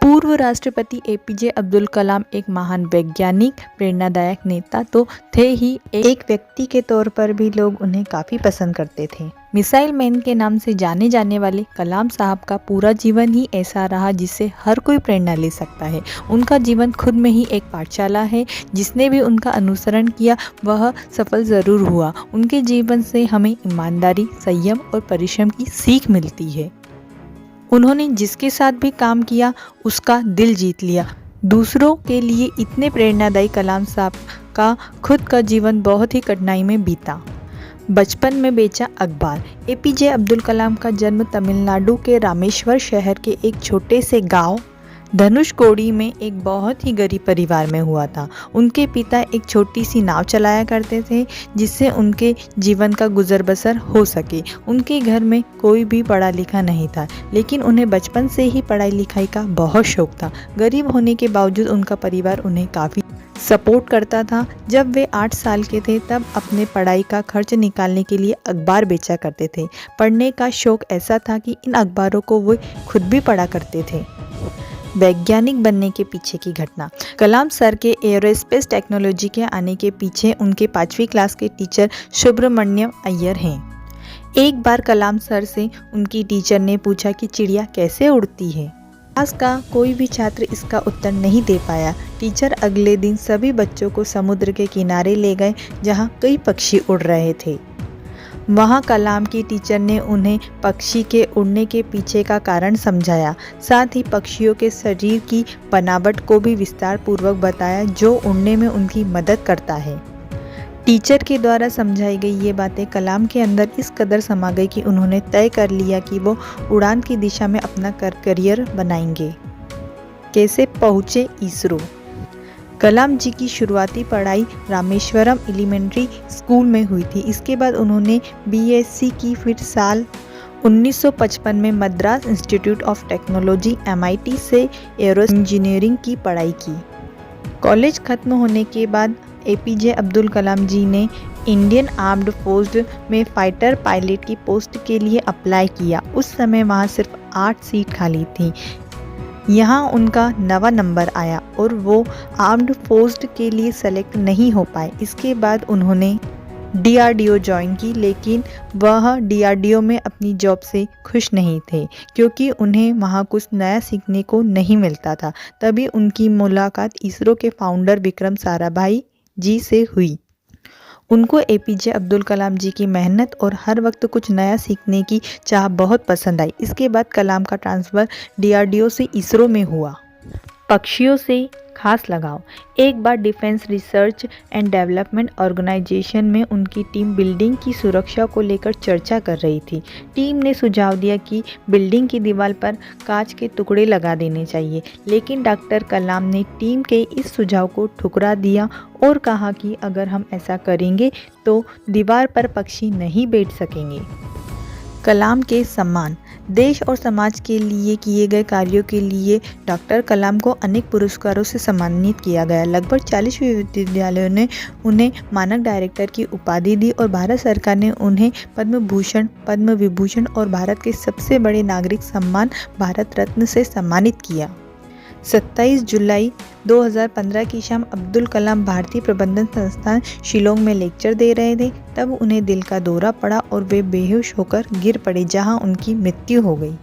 पूर्व राष्ट्रपति एपीजे अब्दुल कलाम एक महान वैज्ञानिक, प्रेरणादायक नेता तो थे ही, एक व्यक्ति के तौर पर भी लोग उन्हें काफ़ी पसंद करते थे। मिसाइल मैन के नाम से जाने जाने वाले कलाम साहब का पूरा जीवन ही ऐसा रहा जिससे हर कोई प्रेरणा ले सकता है। उनका जीवन खुद में ही एक पाठशाला है। जिसने भी उनका अनुसरण किया वह सफल ज़रूर हुआ। उनके जीवन से हमें ईमानदारी, संयम और परिश्रम की सीख मिलती है। उन्होंने जिसके साथ भी काम किया उसका दिल जीत लिया। दूसरों के लिए इतने प्रेरणादायी कलाम साहब का खुद का जीवन बहुत ही कठिनाई में बीता। बचपन में बेचा अखबार। एपीजे अब्दुल कलाम का जन्म तमिलनाडु के रामेश्वर शहर के एक छोटे से गांव धनुषकोडी में एक बहुत ही गरीब परिवार में हुआ था। उनके पिता एक छोटी सी नाव चलाया करते थे जिससे उनके जीवन का गुजर बसर हो सके। उनके घर में कोई भी पढ़ा लिखा नहीं था, लेकिन उन्हें बचपन से ही पढ़ाई लिखाई का बहुत शौक था। गरीब होने के बावजूद उनका परिवार उन्हें काफ़ी सपोर्ट करता था। जब वे 8 साल के थे तब अपने पढ़ाई का खर्च निकालने के लिए अखबार बेचा करते थे। पढ़ने का शौक ऐसा था कि इन अखबारों को वे खुद भी पढ़ा करते थे। वैज्ञानिक बनने के पीछे की घटना। कलाम सर के एरोस्पेस टेक्नोलॉजी के आने के पीछे उनके 5वीं क्लास के टीचर सुब्रमण्यम अय्यर हैं। एक बार कलाम सर से उनकी टीचर ने पूछा कि चिड़िया कैसे उड़ती है। क्लास का कोई भी छात्र इसका उत्तर नहीं दे पाया। टीचर अगले दिन सभी बच्चों को समुद्र के किनारे ले गए जहाँ कई पक्षी उड़ रहे थे। वहाँ कलाम की टीचर ने उन्हें पक्षी के उड़ने के पीछे का कारण समझाया। साथ ही पक्षियों के शरीर की बनावट को भी विस्तार पूर्वक बताया जो उड़ने में उनकी मदद करता है। टीचर के द्वारा समझाई गई ये बातें कलाम के अंदर इस कदर समा गई कि उन्होंने तय कर लिया कि वो उड़ान की दिशा में अपना करियर बनाएंगे। कैसे पहुँचे इसरो। कलाम जी की शुरुआती पढ़ाई रामेश्वरम एलिमेंट्री स्कूल में हुई थी। इसके बाद उन्होंने बीएससी की। फिर साल 1955 में Madras institute of technology MIT से एरो इंजीनियरिंग की पढ़ाई की। कॉलेज खत्म होने के बाद एपीजे अब्दुल कलाम जी ने इंडियन आर्म्ड फोर्स में फाइटर पायलट की पोस्ट के लिए अप्लाई किया। उस समय वहाँ सिर्फ 8 सीट खाली थी। यहाँ उनका 9वां नंबर आया और वो आर्म्ड फोर्स के लिए सेलेक्ट नहीं हो पाए। इसके बाद उन्होंने DRDO ज्वाइन की, लेकिन वह DRDO में अपनी जॉब से खुश नहीं थे क्योंकि उन्हें वहाँ कुछ नया सीखने को नहीं मिलता था। तभी उनकी मुलाकात इसरो के फाउंडर विक्रम साराभाई जी से हुई। उनको एपीजे अब्दुल कलाम जी की मेहनत और हर वक्त कुछ नया सीखने की चाह बहुत पसंद आई। इसके बाद कलाम का ट्रांसफ़र DRDO से इसरो में हुआ। पक्षियों से खास लगाव। एक बार defence research and development organisation में उनकी टीम बिल्डिंग की सुरक्षा को लेकर चर्चा कर रही थी। टीम ने सुझाव दिया कि बिल्डिंग की दीवार पर कांच के टुकड़े लगा देने चाहिए, लेकिन डॉक्टर कलाम ने टीम के इस सुझाव को ठुकरा दिया और कहा कि अगर हम ऐसा करेंगे तो दीवार पर पक्षी नहीं बैठ सकेंगे। कलाम के सम्मान। देश और समाज के लिए किए गए कार्यों के लिए डॉक्टर कलाम को अनेक पुरस्कारों से सम्मानित किया गया। लगभग 40 विश्वविद्यालयों ने उन्हें मानक डायरेक्टर की उपाधि दी और भारत सरकार ने उन्हें पद्म भूषण, पद्म विभूषण और भारत के सबसे बड़े नागरिक सम्मान भारत रत्न से सम्मानित किया। 27 जुलाई 2015 की शाम अब्दुल कलाम भारतीय प्रबंधन संस्थान शिलोंग में लेक्चर दे रहे थे। तब उन्हें दिल का दौरा पड़ा और वे बेहोश होकर गिर पड़े, जहां उनकी मृत्यु हो गई।